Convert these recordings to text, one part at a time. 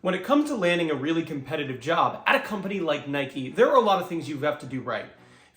When it comes to landing a really competitive job at a company like Nike, there are a lot of things you have to do right.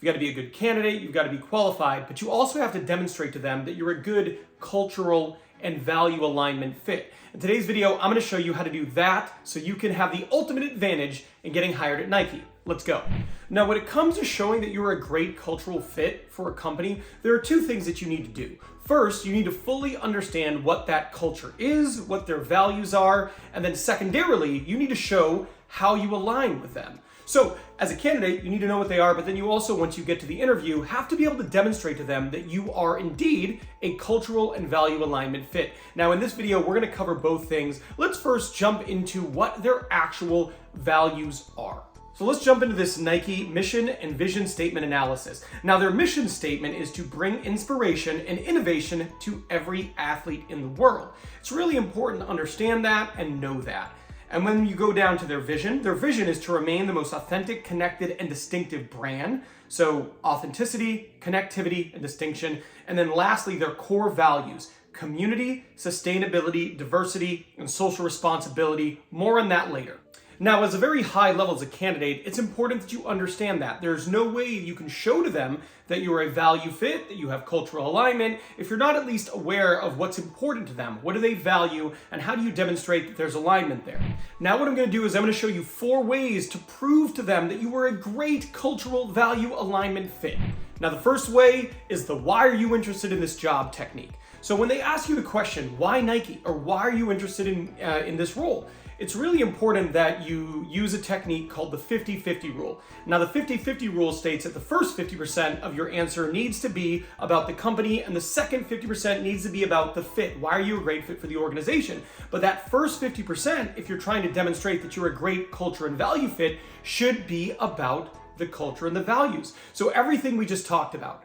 You've got to be a good candidate, you've got to be qualified, but you also have to demonstrate to them that you're a good cultural and value alignment fit. In today's video, I'm going to show you how to do that so you can have the ultimate advantage in getting hired at Nike. Let's go. Now, when it comes to showing that you're a great cultural fit for a company, there are two things that you need to do. First, you need to fully understand what that culture is, what their values are, and then secondarily, you need to show how you align with them. So, as a candidate, you need to know what they are, but then you also, once you get to the interview, have to be able to demonstrate to them that you are indeed a cultural and value alignment fit. Now, in this video, we're going to cover both things. Let's first jump into what their actual values are. So let's jump into this Nike mission and vision statement analysis. Now, their mission statement is to bring inspiration and innovation to every athlete in the world. It's really important to understand that and know that. And when you go down to their vision is to remain the most authentic, connected, and distinctive brand. So authenticity, connectivity, and distinction. And then lastly, their core values: community, sustainability, diversity, and social responsibility. More on that later. Now, as a very high level as a candidate, it's important that you understand that. There's no way you can show to them that you're a value fit, that you have cultural alignment, if you're not at least aware of what's important to them. What do they value, and how do you demonstrate that there's alignment there? Now, what I'm going to do is I'm going to show you 4 ways to prove to them that you are a great cultural value alignment fit. Now, the first way is the why are you interested in this job technique. So when they ask you the question, why Nike, or why are you interested in this role, it's really important that you use a technique called the 50-50 rule. Now, the 50-50 rule states that the first 50% of your answer needs to be about the company, and the second 50% needs to be about the fit. Why are you a great fit for the organization? But that first 50%, if you're trying to demonstrate that you're a great culture and value fit, should be about the culture and the values. So everything we just talked about.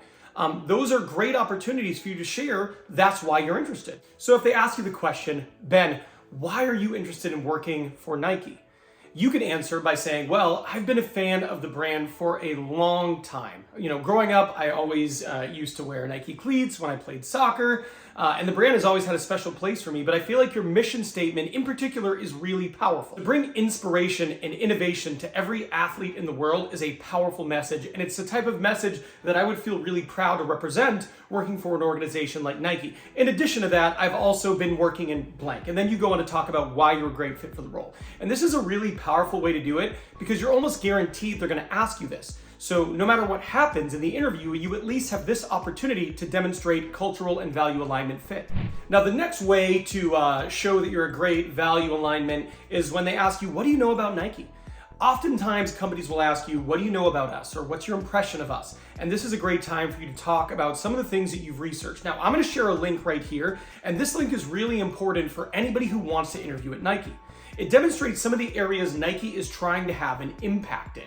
Those are great opportunities for you to share. That's why you're interested. So if they ask you the question, Ben, why are you interested in working for Nike? You can answer by saying, well, I've been a fan of the brand for a long time. You know, growing up, I always used to wear Nike cleats when I played soccer, and the brand has always had a special place for me, but I feel like your mission statement in particular is really powerful. To bring inspiration and innovation to every athlete in the world is a powerful message, and it's the type of message that I would feel really proud to represent working for an organization like Nike. In addition to that, I've also been working in blank, and then you go on to talk about why you're a great fit for the role. And this is a really powerful way to do it because you're almost guaranteed they're going to ask you this. So no matter what happens in the interview, you at least have this opportunity to demonstrate cultural and value alignment fit. Now, the next way to show that you're a great value alignment is when they ask you, what do you know about Nike? Oftentimes, companies will ask you, what do you know about us? Or what's your impression of us? And this is a great time for you to talk about some of the things that you've researched. Now, I'm going to share a link right here, and this link is really important for anybody who wants to interview at Nike. It demonstrates some of the areas Nike is trying to have an impact in,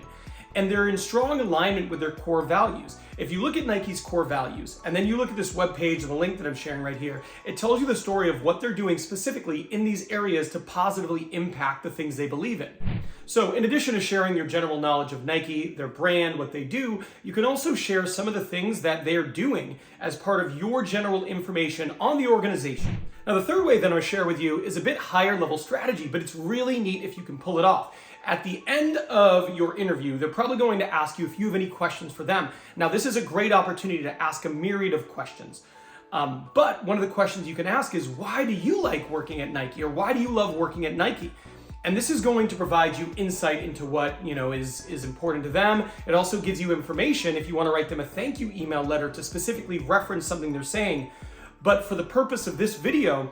and they're in strong alignment with their core values. If you look at Nike's core values, and then you look at this webpage and the link that I'm sharing right here, it tells you the story of what they're doing specifically in these areas to positively impact the things they believe in. So in addition to sharing your general knowledge of Nike, their brand, what they do, you can also share some of the things that they're doing as part of your general information on the organization. Now, the third way that I'm going to share with you is a bit higher level strategy, but it's really neat if you can pull it off. At the end of your interview, they're probably going to ask you if you have any questions for them. Now, this is a great opportunity to ask a myriad of questions. But one of the questions you can ask is, why do you like working at Nike? Or why do you love working at Nike? And this is going to provide you insight into what is important to them. It also gives you information if you want to write them a thank you email letter to specifically reference something they're saying. But for the purpose of this video,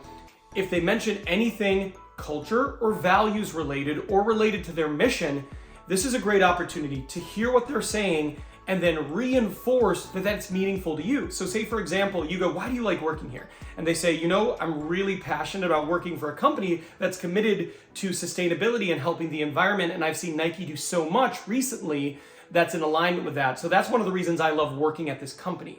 if they mention anything culture or values related or related to their mission, this is a great opportunity to hear what they're saying and then reinforce that that's meaningful to you. So say, for example, you go, why do you like working here? And they say, I'm really passionate about working for a company that's committed to sustainability and helping the environment, and I've seen Nike do so much recently that's in alignment with that. So that's one of the reasons I love working at this company.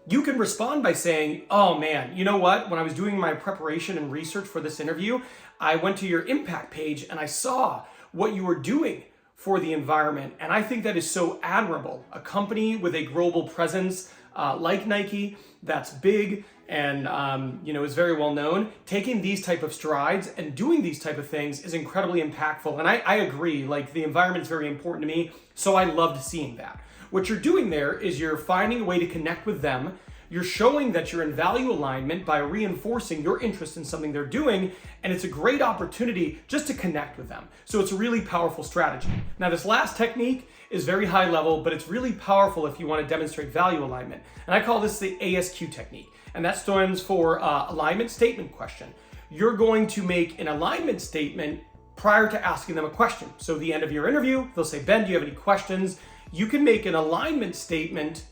You can respond by saying, oh man, you know what? When I was doing my preparation and research for this interview, I went to your impact page and I saw what you were doing for the environment. And I think that is so admirable. A company with a global presence like Nike, that's big and is very well known. Taking these type of strides and doing these type of things is incredibly impactful. And I agree, like the environment is very important to me, so I loved seeing that. What you're doing there is you're finding a way to connect with them. You're showing that you're in value alignment by reinforcing your interest in something they're doing, and it's a great opportunity just to connect with them. So it's a really powerful strategy. Now, this last technique is very high level, but it's really powerful if you want to demonstrate value alignment. And I call this the ASQ technique, and that stands for alignment statement question. You're going to make an alignment statement prior to asking them a question. So at the end of your interview, they'll say, Ben, do you have any questions? You can make an alignment statement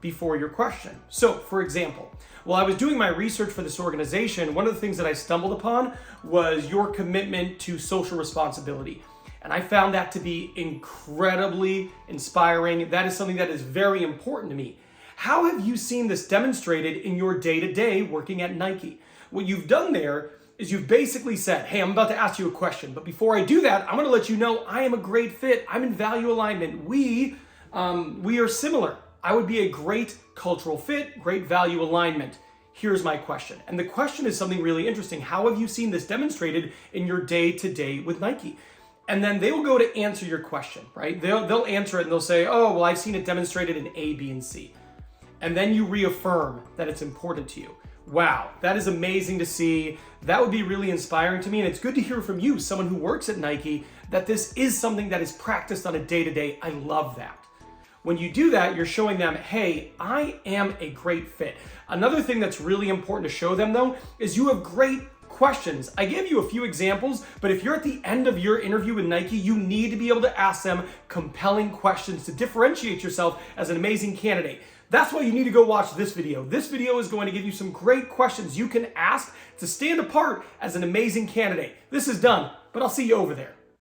before your question. So, for example, while I was doing my research for this organization, one of the things that I stumbled upon was your commitment to social responsibility. And I found that to be incredibly inspiring. That is something that is very important to me. How have you seen this demonstrated in your day-to-day working at Nike? What you've done there is you've basically said, hey, I'm about to ask you a question, but before I do that, I'm gonna let you know I am a great fit. I'm in value alignment. We are similar. I would be a great cultural fit, great value alignment. Here's my question. And the question is something really interesting. How have you seen this demonstrated in your day-to-day with Nike? And then they will go to answer your question, right? They'll answer it and they'll say, oh, well, I've seen it demonstrated in A, B, and C. And then you reaffirm that it's important to you. Wow, that is amazing to see. That would be really inspiring to me. And it's good to hear from you, someone who works at Nike, that this is something that is practiced on a day-to-day. I love that. When you do that, you're showing them, hey, I am a great fit. Another thing that's really important to show them, though, is you have great questions. I gave you a few examples, but if you're at the end of your interview with Nike, you need to be able to ask them compelling questions to differentiate yourself as an amazing candidate. That's why you need to go watch this video. This video is going to give you some great questions you can ask to stand apart as an amazing candidate. This is done, but I'll see you over there.